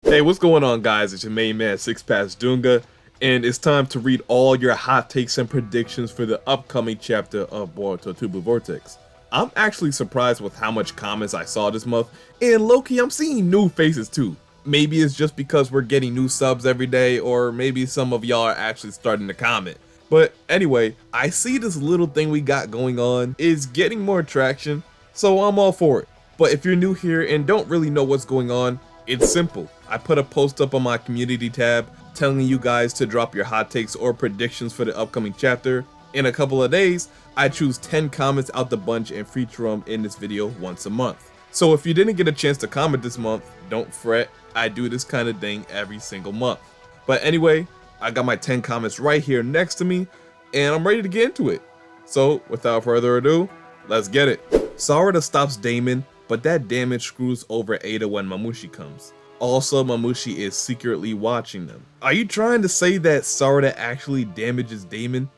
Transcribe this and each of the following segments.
Hey, what's going on, guys? It's your main man, Six Pass Dunga, and it's time to read all your hot takes and predictions for the upcoming chapter of Boruto TBV VORTEX. I'm actually surprised with how much comments I saw this month, and low-key, I'm seeing new faces too. Maybe it's just because we're getting new subs every day, or maybe some of y'all are actually starting to comment. But anyway, I see this little thing we got going on is getting more traction, so I'm all for it. But if you're new here and don't really know what's going on, it's simple. I put a post up on my community tab telling you guys to drop your hot takes or predictions for the upcoming chapter. In a couple of days, I choose 10 comments out the bunch and feature them in this video once a month. So if you didn't get a chance to comment this month, don't fret, I do this kind of thing every single month. But anyway, I got my 10 comments right here next to me, and I'm ready to get into it. So without further ado, let's get it. Sarada stops Damon, but that damage screws over EIDA when Mamushi comes. Also, Mamushi is secretly watching them. Are you trying to say that Sarada actually damages Damon?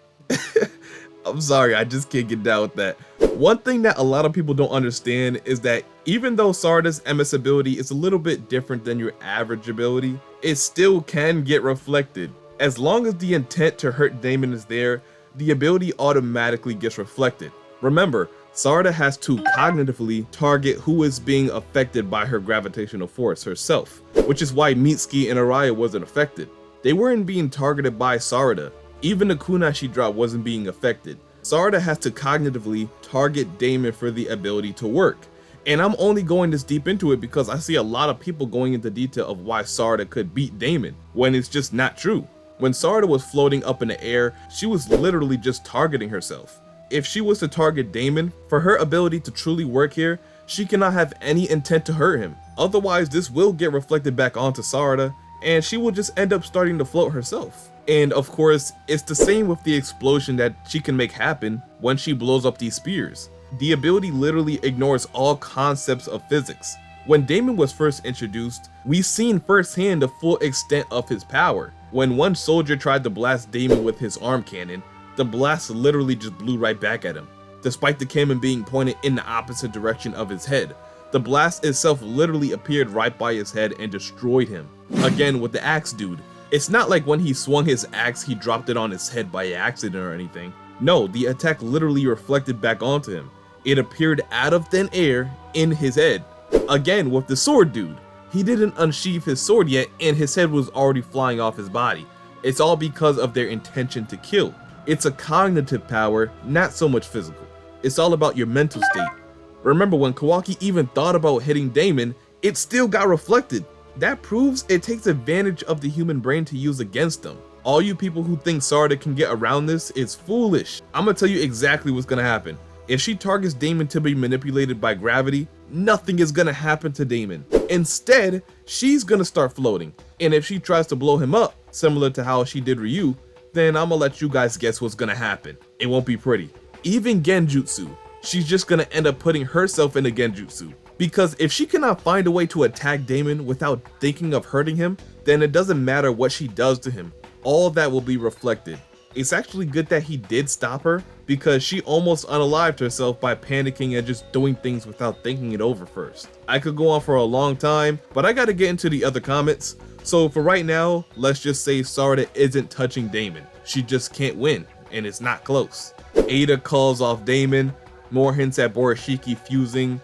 I'm sorry, I just can't get down with that. One thing that a lot of people don't understand is that even though Sarada's MS ability is a little bit different than your average ability, it still can get reflected. As long as the intent to hurt Damon is there, the ability automatically gets reflected. Remember, Sarada has to cognitively target who is being affected by her gravitational force herself, which is why Mitsuki and Araya wasn't affected. They weren't being targeted by Sarada. Even the kunai she dropped wasn't being affected. Sarada has to cognitively target Damon for the ability to work. And I'm only going this deep into it because I see a lot of people going into detail of why Sarada could beat Damon, when it's just not true. When Sarada was floating up in the air, she was literally just targeting herself. If she was to target Damon, for her ability to truly work here, she cannot have any intent to hurt him. Otherwise, this will get reflected back onto Sarada, and she will just end up starting to float herself. And of course, it's the same with the explosion that she can make happen when she blows up these spears. The ability literally ignores all concepts of physics. When Damon was first introduced, we seen firsthand the full extent of his power. When one soldier tried to blast Damon with his arm cannon, the blast literally just blew right back at him. Despite the cannon being pointed in the opposite direction of his head, the blast itself literally appeared right by his head and destroyed him. Again with the axe dude, it's not like when he swung his axe he dropped it on his head by accident or anything. No, the attack literally reflected back onto him. It appeared out of thin air in his head. Again with the sword dude, he didn't unsheath his sword yet and his head was already flying off his body. It's all because of their intention to kill. It's a cognitive power, not so much physical. It's all about your mental state. Remember, when Kawaki even thought about hitting Damon, it still got reflected. That proves it takes advantage of the human brain to use against them. All you people who think Sarada can get around this is foolish. I'm gonna tell you exactly what's gonna happen. If she targets Damon to be manipulated by gravity, nothing is gonna happen to Damon. Instead, she's gonna start floating. And if she tries to blow him up, similar to how she did Ryu, then I'm gonna let you guys guess what's gonna happen. It won't be pretty. Even Genjutsu, she's just gonna end up putting herself in a Genjutsu. Because if she cannot find a way to attack Damon without thinking of hurting him, then it doesn't matter what she does to him. All of that will be reflected. It's actually good that he did stop her, because she almost unalived herself by panicking and just doing things without thinking it over first. I could go on for a long time, but I gotta get into the other comments. So for right now, let's just say Sarada isn't touching Damon. She just can't win, and it's not close. EIDA calls off Damon, more hints at Borushiki fusing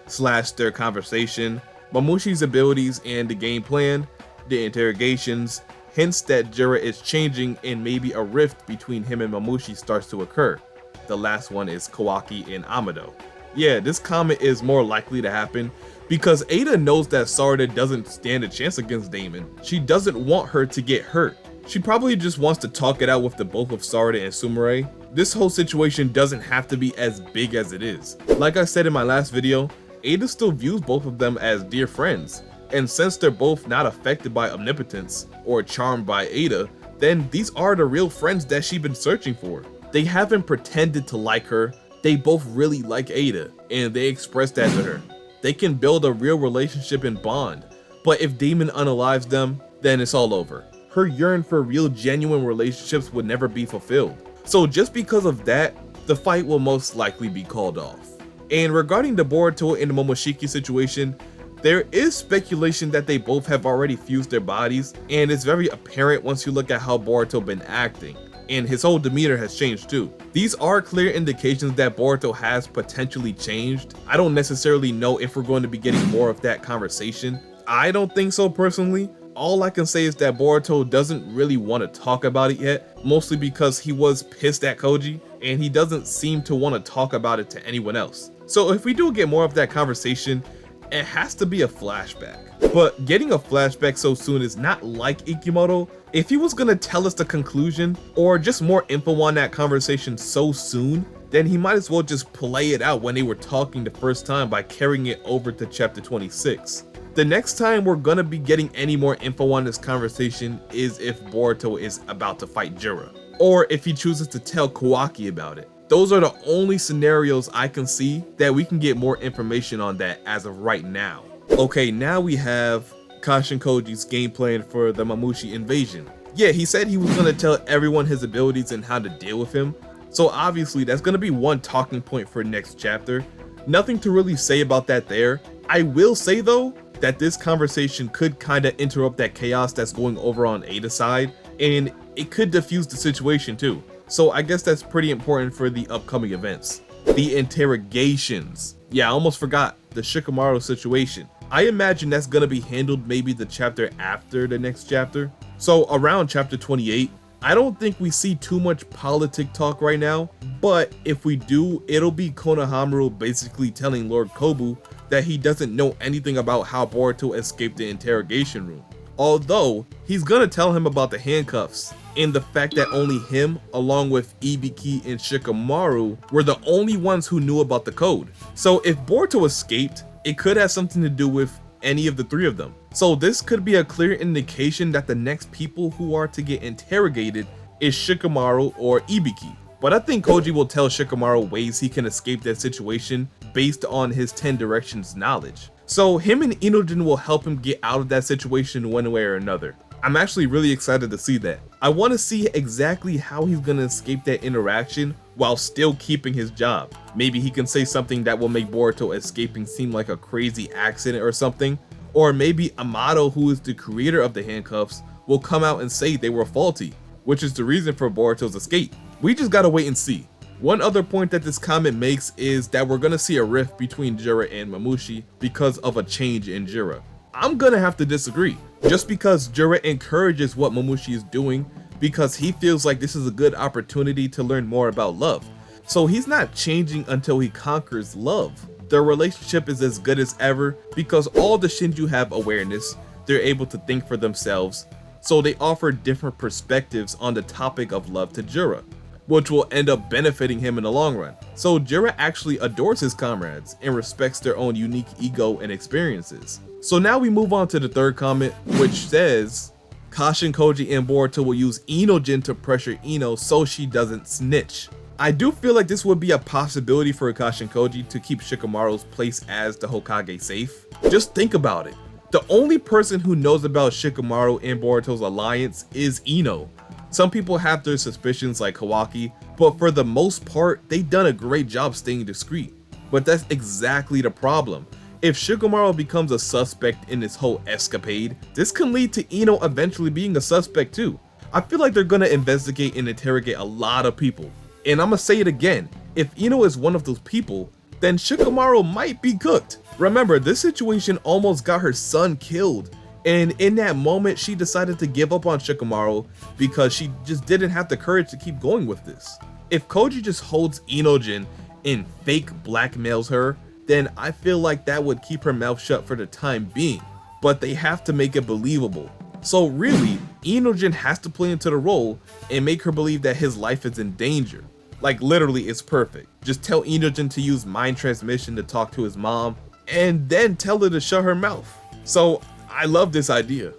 / their conversation, Mamushi's abilities and the game plan, the interrogations, hints that JURA is changing and maybe a rift between him and Mamushi starts to occur. The last one is Kawaki and Amado. Yeah, this comment is more likely to happen because EIDA knows that Sarada doesn't stand a chance against Damon. She doesn't want her to get hurt. She probably just wants to talk it out with the both of Sarada and Sumire. This whole situation doesn't have to be as big as it is. Like I said in my last video, EIDA still views both of them as dear friends. And since they're both not affected by omnipotence or charmed by EIDA, then these are the real friends that she's been searching for. They haven't pretended to like her, they both really like EIDA, and they express that to her. They can build a real relationship and bond, but if Damon unalives them, then it's all over. Her yearn for real genuine relationships would never be fulfilled. So just because of that, the fight will most likely be called off. And regarding the Boruto and the Momoshiki situation, There is speculation that they both have already fused their bodies, and it's very apparent once you look at how Boruto been acting, and his whole demeanor has changed too. These are clear indications that Boruto has potentially changed. I don't necessarily know if we're going to be getting more of that conversation. I don't think so personally. All I can say is that Boruto doesn't really want to talk about it yet, mostly because he was pissed at Koji, and he doesn't seem to want to talk about it to anyone else. So if we do get more of that conversation, it has to be a flashback. But getting a flashback so soon is not like IKEMOTO. If he was gonna tell us the conclusion or just more info on that conversation so soon, then he might as well just play it out when they were talking the first time by carrying it over to chapter 26. The next time we're gonna be getting any more info on this conversation is if Boruto is about to fight JURA, or if he chooses to tell Kawaki about it. Those are the only scenarios I can see that we can get more information on that as of right now. Okay, now we have KASHIN Koji's game plan for the Mamushi invasion. Yeah, he said he was gonna tell everyone his abilities and how to deal with him. So obviously that's gonna be one talking point for next chapter. Nothing to really say about that there. I will say though, that this conversation could kinda interrupt that chaos that's going over on EIDA's side, and it could diffuse the situation too. So I guess that's pretty important for the upcoming events. The interrogations. Yeah, I almost forgot the Shikamaru situation. I imagine that's gonna be handled maybe the chapter after the next chapter. So around chapter 28, I don't think we see too much politic talk right now, but if we do, it'll be Konohamaru basically telling Lord Kobu that he doesn't know anything about how Boruto escaped the interrogation room. Although, he's gonna tell him about the handcuffs and the fact that only him, along with Ibiki and Shikamaru, were the only ones who knew about the code. So if Boruto escaped, it could have something to do with any of the three of them. So this could be a clear indication that the next people who are to get interrogated is Shikamaru or Ibiki. But I think Koji will tell Shikamaru ways he can escape that situation based on his 10 Directions knowledge. So him and Inojin will help him get out of that situation one way or another. I'm actually really excited to see that. I want to see exactly how he's going to escape that interaction while still keeping his job. Maybe he can say something that will make Boruto escaping seem like a crazy accident or something. Or maybe Amato, who is the creator of the handcuffs, will come out and say they were faulty, which is the reason for Boruto's escape. We just gotta wait and see. One other point that this comment makes is that we're gonna see a rift between JURA and Mamushi because of a change in JURA. I'm gonna have to disagree. Just because JURA encourages what Mamushi is doing because he feels like this is a good opportunity to learn more about love. So he's not changing until he conquers love. Their relationship is as good as ever because all the Shinju have awareness, they're able to think for themselves, so they offer different perspectives on the topic of love to JURA, which will end up benefiting him in the long run. So JURA actually adores his comrades and respects their own unique ego and experiences. So now we move on to the third comment, which says, KASHIN, Koji, and Boruto will use Inojin to pressure Ino so she doesn't snitch. I do feel like this would be a possibility for KASHIN Koji to keep Shikamaru's place as the Hokage safe. Just think about it. The only person who knows about Shikamaru and Boruto's alliance is Ino. Some people have their suspicions like Kawaki, but for the most part, they've done a great job staying discreet. But that's exactly the problem. If Shikamaru becomes a suspect in this whole escapade, this can lead to Ino eventually being a suspect too. I feel like they're gonna investigate and interrogate a lot of people. And I'ma say it again, if Ino is one of those people, then Shikamaru might be cooked. Remember, this situation almost got her son killed, and in that moment she decided to give up on Shikamaru because she just didn't have the courage to keep going with this. If Koji just holds Inojin and fake blackmails her, then I feel like that would keep her mouth shut for the time being, but they have to make it believable. So really, Inojin has to play into the role and make her believe that his life is in danger. Like literally, it's perfect. Just tell Inojin to use mind transmission to talk to his mom, and then tell her to shut her mouth. So I love this idea.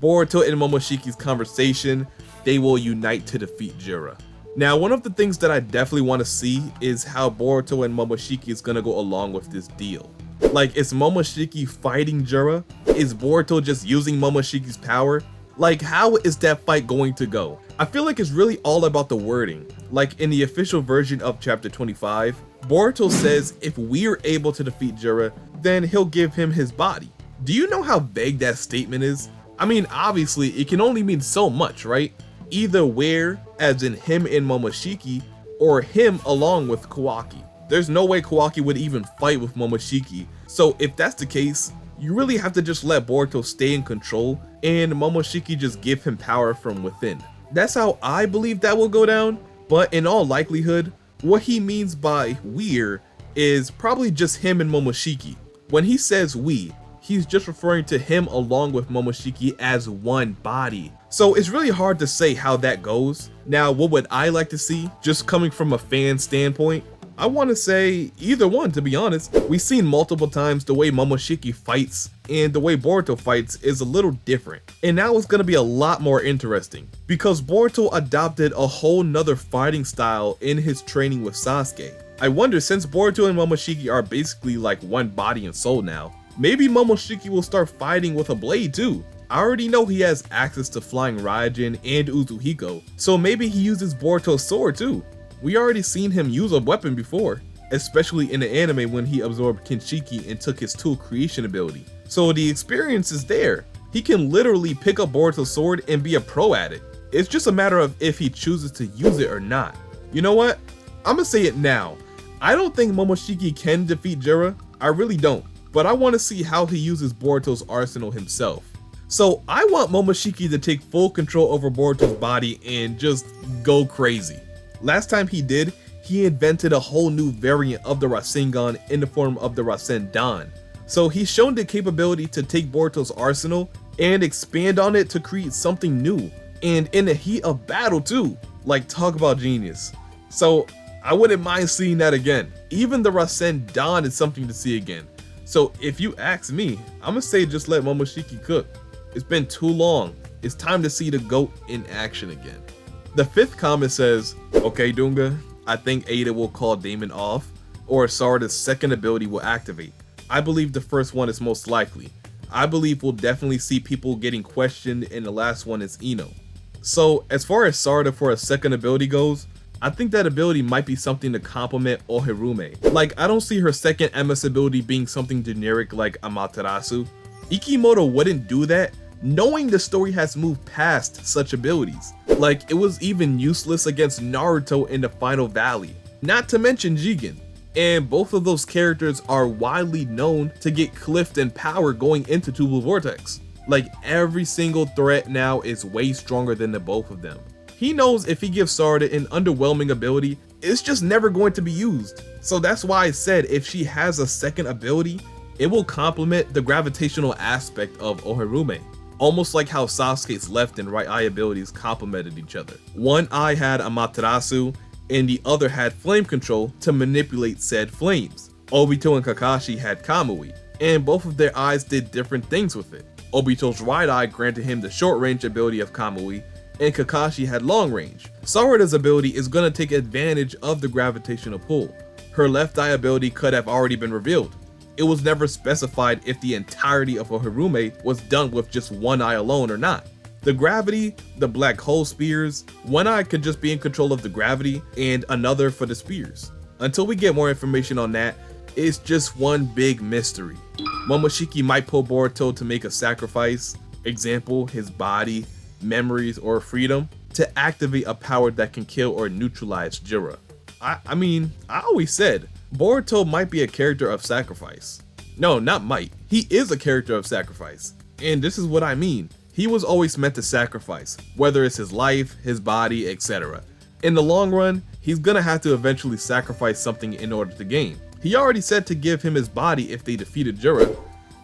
Boruto and Momoshiki's conversation, they will unite to defeat JURA. Now, one of the things that I definitely want to see is how Boruto and Momoshiki is gonna go along with this deal. Like, is Momoshiki fighting JURA? Is Boruto just using Momoshiki's power? Like, how is that fight going to go? I feel like it's really all about the wording. Like in the official version of chapter 25, Boruto says if we're able to defeat JURA, then he'll give him his body. Do you know how vague that statement is? I mean, obviously, it can only mean so much, right? Either where, as in him and Momoshiki, or him along with Kawaki. There's no way Kawaki would even fight with Momoshiki, so if that's the case, you really have to just let Boruto stay in control and Momoshiki just give him power from within. That's how I believe that will go down, but in all likelihood, what he means by we're is probably just him and Momoshiki. When he says we, he's just referring to him along with Momoshiki as one body. So it's really hard to say how that goes. Now, what would I like to see, just coming from a fan standpoint? I want to say either one, to be honest. We've seen multiple times the way Momoshiki fights and the way Boruto fights is a little different. And now it's going to be a lot more interesting because Boruto adopted a whole nother fighting style in his training with Sasuke. I wonder, since Boruto and Momoshiki are basically like one body and soul now, maybe Momoshiki will start fighting with a blade too. I already know he has access to Flying Raijin and Uzuhiko, so maybe he uses Boruto's sword too. We already seen him use a weapon before, especially in the anime when he absorbed Kinshiki and took his tool creation ability. So the experience is there. He can literally pick up Boruto's sword and be a pro at it. It's just a matter of if he chooses to use it or not. You know what? I'm gonna say it now. I don't think Momoshiki can defeat JURA. I really don't. But I want to see how he uses Boruto's arsenal himself. So I want Momoshiki to take full control over Boruto's body and just go crazy. Last time he did, he invented a whole new variant of the Rasengan in the form of the Rasendan. So he's shown the capability to take Boruto's arsenal and expand on it to create something new. And in the heat of battle too. Like, talk about genius. So I wouldn't mind seeing that again. Even the Rasendan is something to see again. So if you ask me, I'ma say just let Momoshiki cook. It's been too long. It's time to see the GOAT in action again. The fifth comment says, okay Dunga, I think EIDA will call Daemon off, or Sarada's second ability will activate. I believe the first one is most likely. I believe we'll definitely see people getting questioned, and the last one is Ino. So as far as Sarada for a second ability goes, I think that ability might be something to complement Ohirume. Like, I don't see her second MS ability being something generic like Amaterasu. IKEMOTO wouldn't do that, knowing the story has moved past such abilities. Like, it was even useless against Naruto in the Final Valley, not to mention Jigen. And both of those characters are widely known to get cliffed in power going into Tubular Vortex. Like, every single threat now is way stronger than the both of them. He knows if he gives Sarada an underwhelming ability, it's just never going to be used. So that's why I said if she has a second ability, it will complement the gravitational aspect of Ohirume. Almost like how Sasuke's left and right eye abilities complemented each other. One eye had Amaterasu, and the other had flame control to manipulate said flames. Obito and Kakashi had Kamui, and both of their eyes did different things with it. Obito's right eye granted him the short range ability of Kamui, and Kakashi had long range. Sarada's ability is gonna take advantage of the gravitational pull. Her left eye ability could have already been revealed. It was never specified if the entirety of Ohirume was done with just one eye alone or not. The gravity, the black hole spears, one eye could just be in control of the gravity and another for the spears. Until we get more information on that, it's just one big mystery. Momoshiki might pull Boruto to make a sacrifice, example his body, memories, or freedom, to activate a power that can kill or neutralize JURA. I mean, I always said, Boruto might be a character of sacrifice. No, not might. He is a character of sacrifice. And this is what I mean. He was always meant to sacrifice, whether it's his life, his body, etc. In the long run, he's gonna have to eventually sacrifice something in order to gain. He already said to give him his body if they defeated JURA.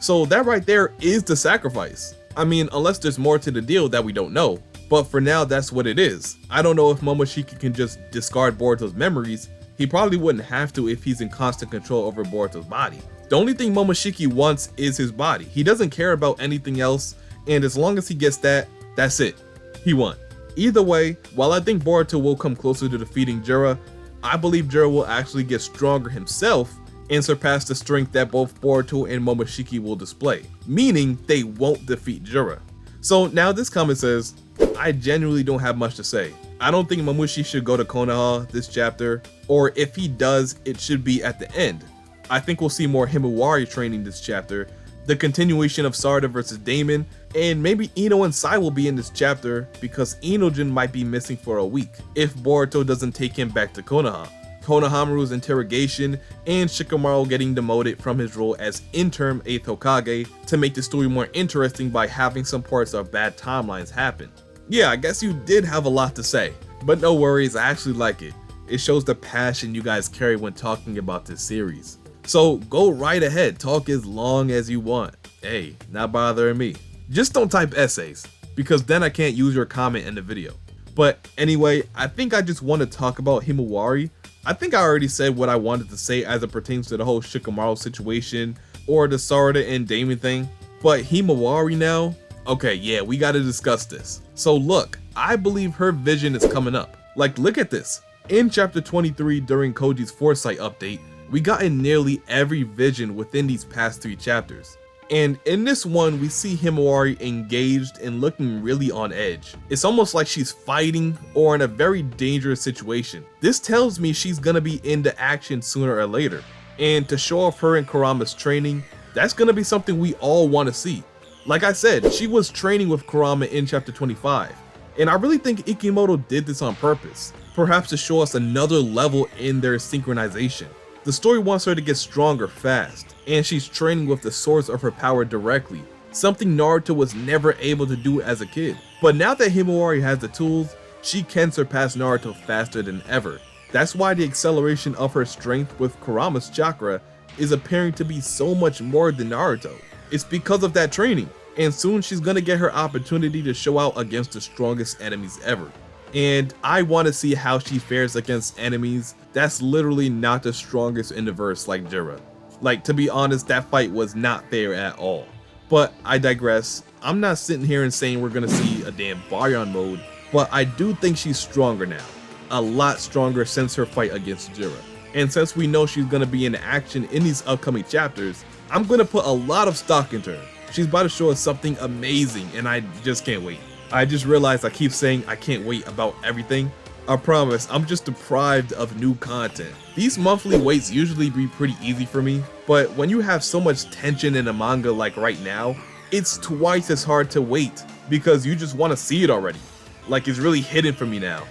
So that right there is the sacrifice. I mean, unless there's more to the deal that we don't know. But for now, that's what it is. I don't know if Momoshiki can just discard Boruto's memories. He probably wouldn't have to if he's in constant control over Boruto's body. The only thing Momoshiki wants is his body. He doesn't care about anything else, and as long as he gets that, that's it. He won. Either way, while I think Boruto will come closer to defeating JURA, I believe JURA will actually get stronger himself and surpass the strength that both Boruto and Momoshiki will display, meaning they won't defeat JURA. So now this comment says, I genuinely don't have much to say. I don't think Mamushi should go to Konoha this chapter, or if he does, it should be at the end. I think we'll see more Himawari training this chapter. the continuation of Sarada versus Damon, and maybe Ino and Sai will be in this chapter because Inojin might be missing for a week if Boruto doesn't take him back to Konoha. Konohamaru's interrogation, and Shikamaru getting demoted from his role as interim 8th Hokage to make the story more interesting by having some parts of bad timelines happen. Yeah, I guess you did have a lot to say, but no worries, I actually like it. It shows the passion you guys carry when talking about this series. So go right ahead, talk as long as you want. Hey, not bothering me. Just don't type essays, because then I can't use your comment in the video. But anyway, I think I just want to talk about Himawari. I think I already said what I wanted to say as it pertains to the whole Shikamaru situation or the Sarada and Damon thing. But Himawari now? Okay, yeah, we gotta discuss this. So look, I believe her vision is coming up. Like, look at this. In chapter 23 during Koji's foresight update, we got in nearly every vision within these past 3 chapters. And in this one, we see Himawari engaged and looking really on edge. It's almost like she's fighting or in a very dangerous situation. This tells me she's gonna be into action sooner or later. And to show off her and Kurama's training, that's gonna be something we all wanna see. Like I said, she was training with Kurama in chapter 25. And I really think IKEMOTO did this on purpose, perhaps to show us another level in their synchronization. The story wants her to get stronger fast, and she's training with the source of her power directly, something Naruto was never able to do as a kid. But now that Himawari has the tools, she can surpass Naruto faster than ever. That's why the acceleration of her strength with Kurama's chakra is appearing to be so much more than Naruto. It's because of that training, and soon she's gonna get her opportunity to show out against the strongest enemies ever. And I want to see how she fares against enemies that's literally not the strongest in the verse like JURA. Like, to be honest, that fight was not fair at all. But I digress. I'm not sitting here and saying we're gonna see a damn Baryon mode, but I do think she's stronger now. A lot stronger since her fight against JURA. And since we know she's gonna be in action in these upcoming chapters, I'm gonna put a lot of stock into her. She's about to show us something amazing, and I just can't wait. I just realized I keep saying I can't wait about everything. I promise, I'm just deprived of new content. These monthly waits usually be pretty easy for me, but when you have so much tension in a manga like right now, it's twice as hard to wait because you just want to see it already. Like, it's really hidden for me now.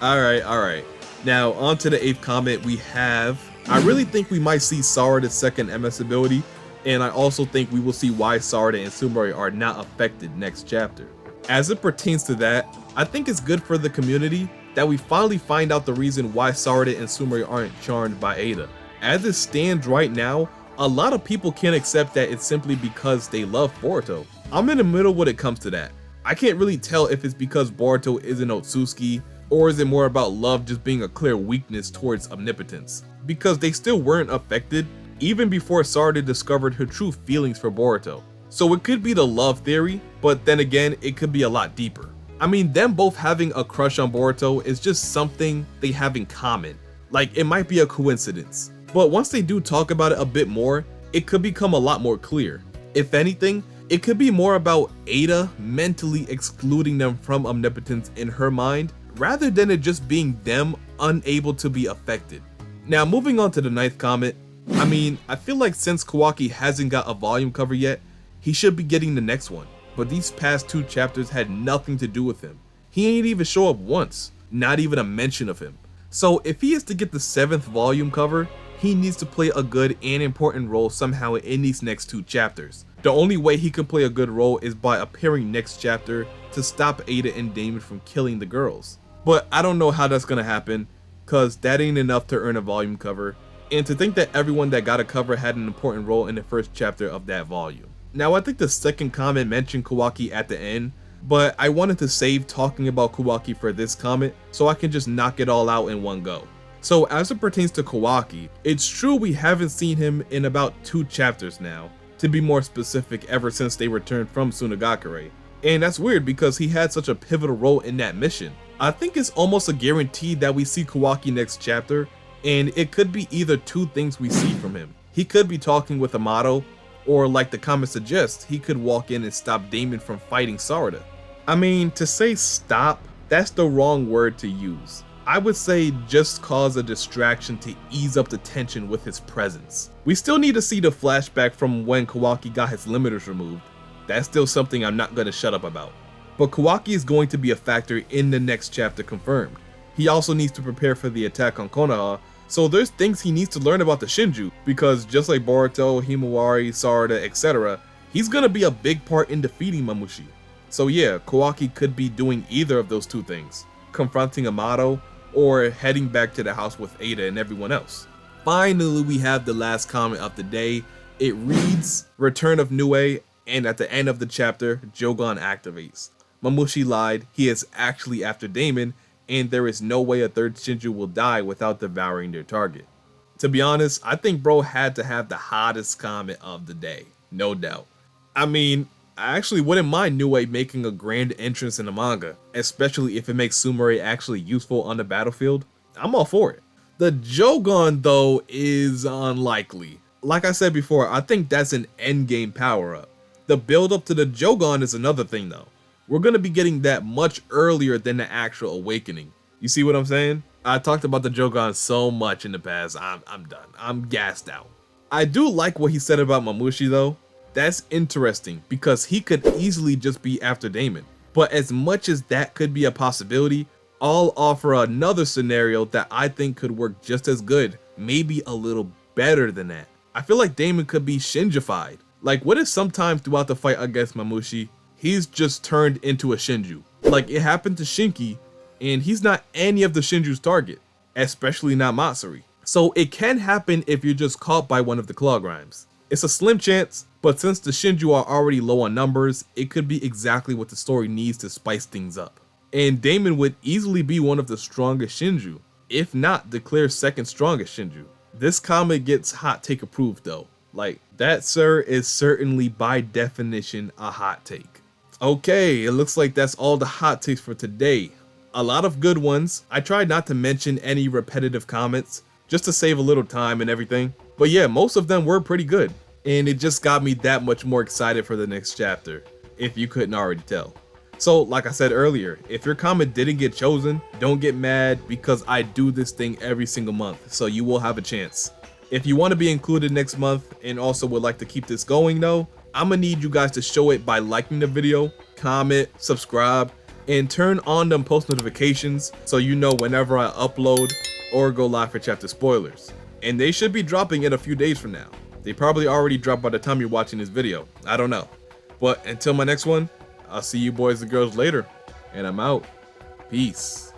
Alright. Now, on to the 8th comment we have. I really think we might see Sarada's second MS ability, and I also think we will see why Sarada and Sumari are not affected next chapter. As it pertains to that, I think it's good for the community that we finally find out the reason why Sarada and Sumari aren't charmed by EIDA. As it stands right now, a lot of people can't accept that it's simply because they love Boruto. I'm in the middle when it comes to that. I can't really tell if it's because Boruto isn't Otsutsuki, or is it more about love just being a clear weakness towards omnipotence. Because they still weren't affected, even before Sarada discovered her true feelings for Boruto. So it could be the love theory, but then again, it could be a lot deeper. I mean, them both having a crush on Boruto is just something they have in common. Like, it might be a coincidence. But once they do talk about it a bit more, it could become a lot more clear. If anything, it could be more about EIDA mentally excluding them from omnipotence in her mind, rather than it just being them unable to be affected. Now, moving on to the 9th comment, I mean, I feel like since Kawaki hasn't got a volume cover yet, he should be getting the next one, but these past 2 chapters had nothing to do with him. He ain't even show up once, not even a mention of him. So if he is to get the 7th volume cover, he needs to play a good and important role somehow in these next 2 chapters. The only way he can play a good role is by appearing next chapter to stop EIDA and Damon from killing the girls. But I don't know how that's gonna happen, cause that ain't enough to earn a volume cover, and to think that everyone that got a cover had an important role in the first chapter of that volume. Now, I think the 2nd comment mentioned Kawaki at the end, but I wanted to save talking about Kawaki for this comment so I can just knock it all out in one go. So as it pertains to Kawaki, it's true we haven't seen him in about 2 chapters now, to be more specific, ever since they returned from Sunagakure. And that's weird because he had such a pivotal role in that mission. I think it's almost a guarantee that we see Kawaki next chapter, and it could be either 2 things we see from him. He could be talking with Amato, or like the comment suggests, he could walk in and stop Damon from fighting Sarada. I mean, to say stop, that's the wrong word to use. I would say just cause a distraction to ease up the tension with his presence. We still need to see the flashback from when Kawaki got his limiters removed. That's still something I'm not going to shut up about. But Kawaki is going to be a factor in the next chapter confirmed. He also needs to prepare for the attack on Konoha, so there's things he needs to learn about the Shinju, because just like Boruto, Himawari, Sarada, etc., he's going to be a big part in defeating Mamushi. So yeah, Kawaki could be doing either of those two things, confronting Yamato, or heading back to the house with EIDA and everyone else. Finally, we have the last comment of the day. It reads, Return of Nue, and at the end of the chapter, Jogon activates. Mamushi lied, he is actually after Damon, and there is no way a third Shinju will die without devouring their target. To be honest, I think bro had to have the hottest comment of the day, no doubt. I mean, I actually wouldn't mind Nue making a grand entrance in the manga, especially if it makes Sumire actually useful on the battlefield. I'm all for it. The Jogon though is unlikely. Like I said before, I think that's an endgame power up. The build up to the Jogon is another thing though. We're going to be getting that much earlier than the actual awakening. You see what I'm saying? I talked about the Jogon so much in the past, I'm done. I'm gassed out. I do like what he said about Mamushi though. That's interesting because he could easily just be after Damon. But as much as that could be a possibility, I'll offer another scenario that I think could work just as good, maybe a little better than that. I feel like Damon could be Shinjified. Like what if sometime throughout the fight against Mamushi, he's just turned into a Shinju. Like it happened to Shinki, and he's not any of the Shinju's target, especially not Matsuri. So it can happen if you're just caught by one of the claw grinds. It's a slim chance, but since the Shinju are already low on numbers, it could be exactly what the story needs to spice things up. And Damon would easily be one of the strongest Shinju, if not the clear second strongest Shinju. This comment gets hot take approved though. Like, that sir is certainly by definition a hot take. Okay, it looks like that's all the hot takes for today. A lot of good ones. I tried not to mention any repetitive comments, just to save a little time and everything. But yeah, most of them were pretty good. And it just got me that much more excited for the next chapter, if you couldn't already tell. So, like I said earlier, if your comment didn't get chosen, don't get mad because I do this thing every single month, so you will have a chance. If you want to be included next month and also would like to keep this going though, I'm gonna need you guys to show it by liking the video, comment, subscribe, and turn on them post notifications so you know whenever I upload or go live for chapter spoilers. And they should be dropping in a few days from now. They probably already dropped by the time you're watching this video. I don't know. But until my next one, I'll see you boys and girls later. And I'm out. Peace.